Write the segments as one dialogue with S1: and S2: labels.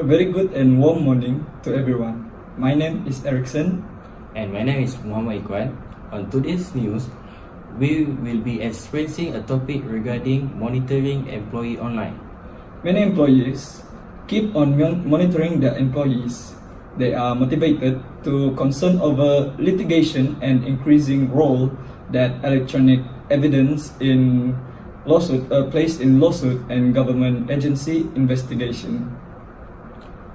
S1: very good and warm morning to everyone. My name is Erickson.
S2: And my name is Muhammad Iqbal. On today's news, we will be experiencing a topic regarding monitoring employee online.
S1: Many employees keep on monitoring their employees. They are motivated to concern over litigation and increasing role that electronic evidence in lawsuit placed in lawsuit and government agency investigation.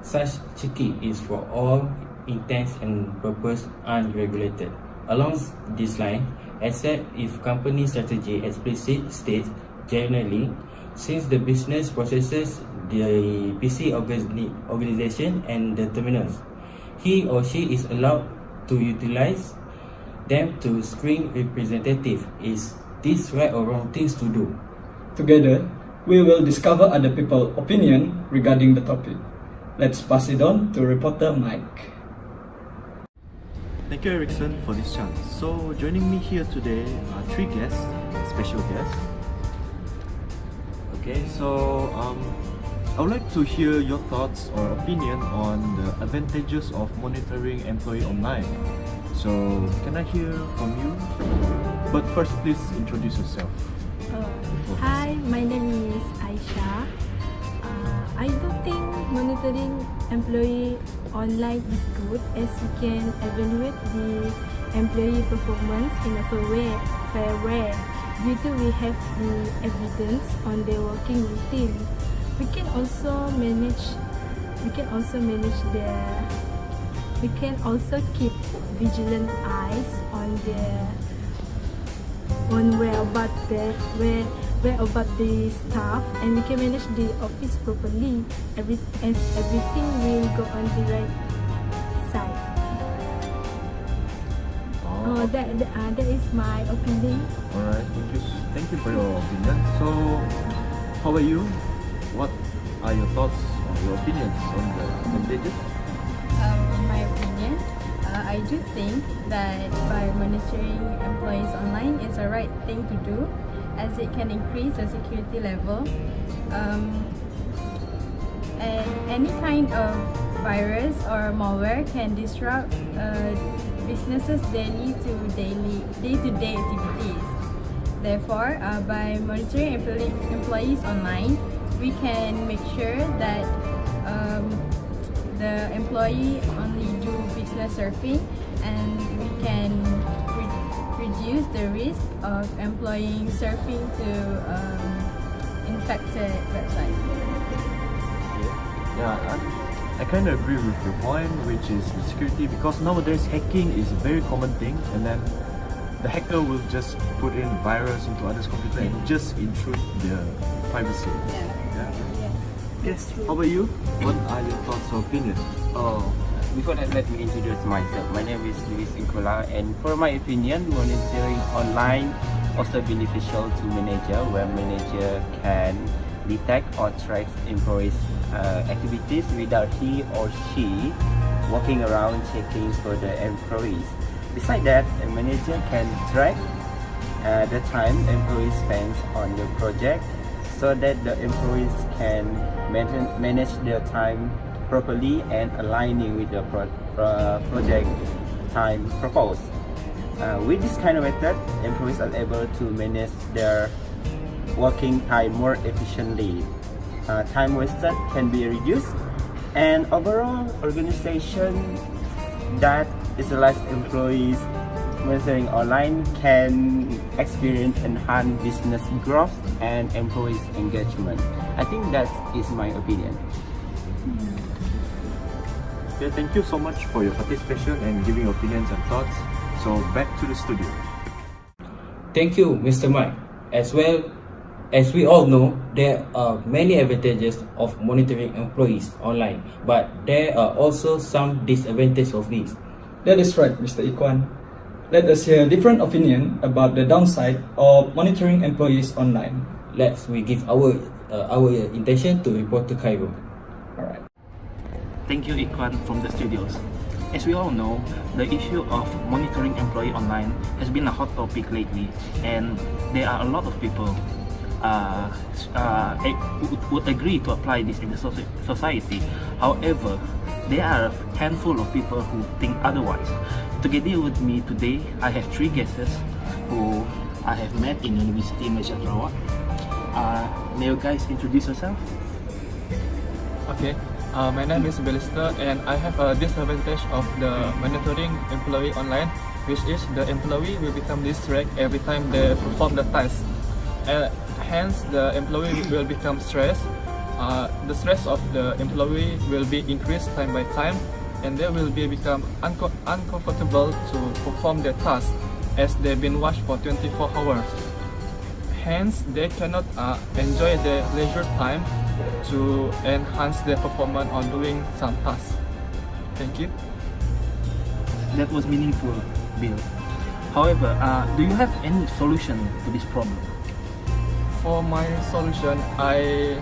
S2: Such checking is for all intents and purpose unregulated. Along this line, except if company strategy explicit states generally, since the business processes the PC organization and the terminals, he or she is allowed to utilize them to screen representative. Is this right or wrong things to do?
S1: Together, we will discover other people's opinion regarding the topic. Let's pass it on to reporter Mike.
S3: Thank you, Erickson, for this chance. So, joining me here today are three guests, special guests. Okay, so I would like to hear your thoughts or opinion on the advantages of monitoring employee online. So, can I hear from you? But first, please introduce yourself.
S4: Hi, my name is Aisha. I don't think monitoring employee online is good, as we can evaluate the employee performance in a fair way due to we have the evidence on their working routine. We can also keep vigilant eyes on where about the staff, and we can manage the office properly as everything will go on the right side. That is my opinion.
S3: Alright, thank you for your opinion. So, how about you? What are your thoughts or your opinions on the advantages?
S5: My opinion, I do think that by monitoring employees online is the right thing to do, as it can increase the security level, and any kind of virus or malware can disrupt businesses' day-to-day activities. Therefore, by monitoring employees online, we can make sure that the employee only do business surfing, and we can reduce the risk of employing surfing to infected websites.
S3: Yeah, I kind of agree with your point, which is the security, because nowadays hacking is a very common thing, and then the hacker will just put in virus into others' computer and just intrude their privacy. Yes. How about you? What are your thoughts or opinions?
S6: Before that, let me introduce myself. My name is Luis Incola, and for my opinion, monitoring online also beneficial to manager, where manager can detect or track employees' activities without he or she walking around checking for the employees. Besides that, a manager can track the time employees spend on the project, so that the employees can manage their time properly and aligning with the project time proposed. With this kind of method, employees are able to manage their working time more efficiently. Time wasted can be reduced, and overall organization that utilize employees monitoring online can experience enhanced business growth and employees engagement. I think that is my opinion.
S3: Okay, thank you so much for your participation and giving opinions and thoughts. So back to the studio.
S2: Thank you, Mr. Mike. As well as we all know, there are many advantages of monitoring employees online, but there are also some disadvantages of this.
S1: That is right, Mr. Ikwan. Let us hear different opinion about the downside of monitoring employees online.
S2: We give our intention to report to Cairo.
S1: Alright.
S7: Thank you, Ikwan, from the studios. As we all know, the issue of monitoring employee online has been a hot topic lately, and there are a lot of people would agree to apply this in the society. However, there are a handful of people who think otherwise. Together with me today, I have three guests who I have met in University Malaysia Sarawak. May you guys introduce yourself?
S8: Okay, my name is Belister, and I have a disadvantage of the monitoring employee online, which is the employee will become distracted every time they perform the task. Hence, the employee will become stressed. The stress of the employee will be increased time by time, and they will become uncomfortable to perform their task as they've been watched for 24 hours. Hence, they cannot enjoy their leisure time to enhance their performance on doing some tasks. Thank you.
S7: That was meaningful, Bill. However, do you have any solution to this problem?
S8: For my solution, I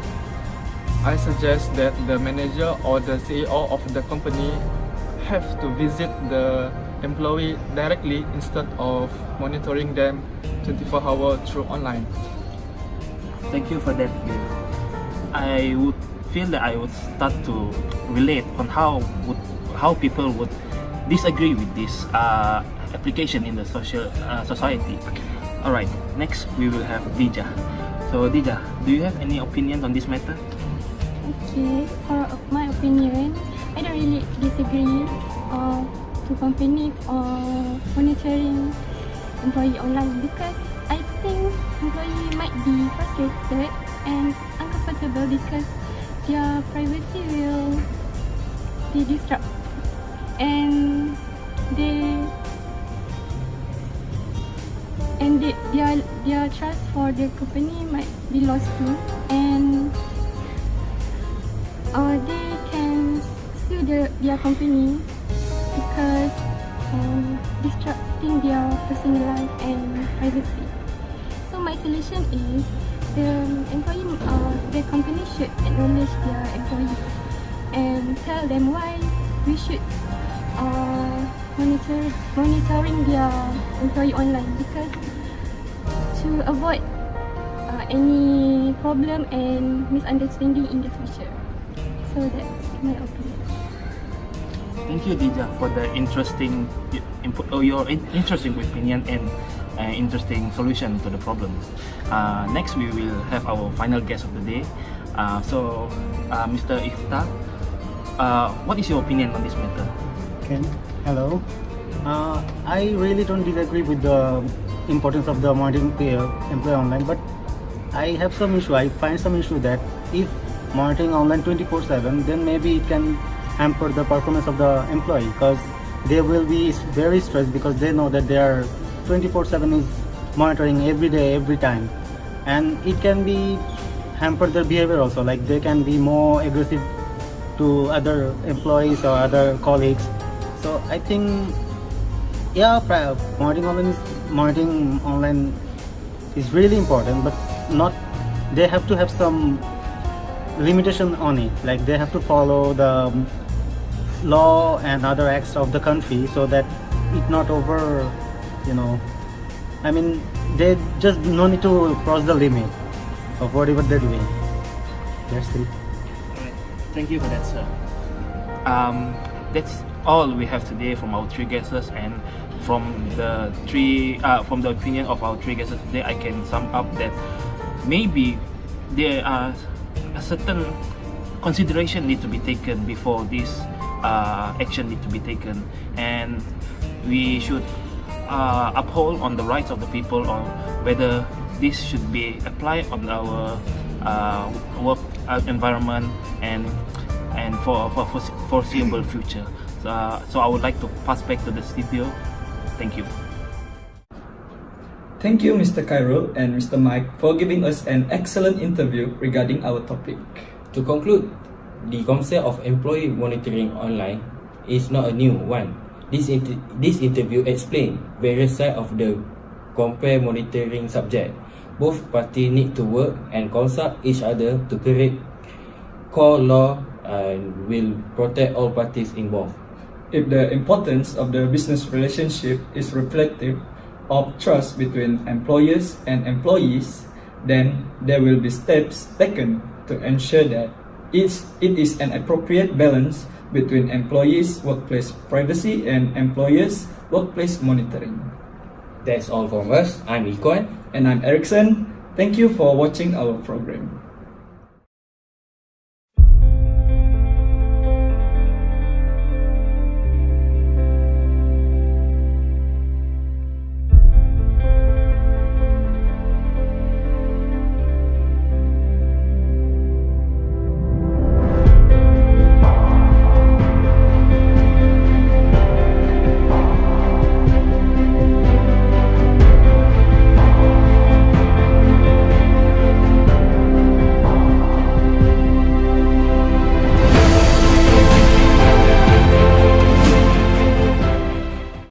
S8: suggest that the manager or the CEO of the company have to visit the employee directly instead of monitoring them 24 hours through online.
S7: Thank you for that, Bill. I would feel that I would start to relate on how people would disagree with this application in the society. Alright, next we will have Dija. So Dija, do you have any opinion on this matter?
S5: Okay, for my opinion, I don't really disagree to company monitoring employee online, because I think employee might be frustrated and uncomfortable because their privacy will be disrupted, and their trust for the company might be lost too, and they can sue their company because disrupting their personal life and privacy. So my solution is the company should acknowledge their employees and tell them why we should monitoring their employee online, because to avoid any problem and misunderstanding in the future. So that's my opinion.
S7: Thank you, Dija, for the interesting input, or your interesting opinion and interesting solution to the problem. Next, we will have our final guest of the day. Mr. Ifta, what is your opinion on this matter?
S9: Okay. Hello. I really don't disagree with the importance of the monitoring employee online, but I have some issue. I find some issue that if monitoring online 24/7, then maybe it can hamper the performance of the employee, because they will be very stressed because they know that they are 24/7 is monitoring every day, every time, and it can be hamper their behavior also. Like they can be more aggressive to other employees or other colleagues. So I think, yeah, monitoring online is really important, but not. They have to have some limitation on it. Like they have to follow the law and other acts of the country so that it not over, I mean, they just no need to cross the limit of whatever they're doing. That's it.
S7: Alright, thank you for that, sir. That's all we have today from our three guests, and from the opinion of our three guests today, I can sum up that maybe there are a certain consideration need to be taken before this action need to be taken, and we should uphold on the rights of the people, or whether this should be applied on our work environment and for foreseeable future. So I would like to pass back to the studio. Thank you.
S1: Thank you, Mr. Khairul and Mr. Mike, for giving us an excellent interview regarding our topic.
S2: To conclude, the concept of employee monitoring online is not a new one. This interview explains various sides of the compare monitoring subject. Both parties need to work and consult each other to create core law and will protect all parties involved.
S1: If the importance of the business relationship is reflective of trust between employers and employees, then there will be steps taken to ensure that it is an appropriate balance between employees' workplace privacy and employers' workplace monitoring.
S2: That's all from us. I'm Ikwan.
S1: And I'm Erickson. Thank you for watching our program.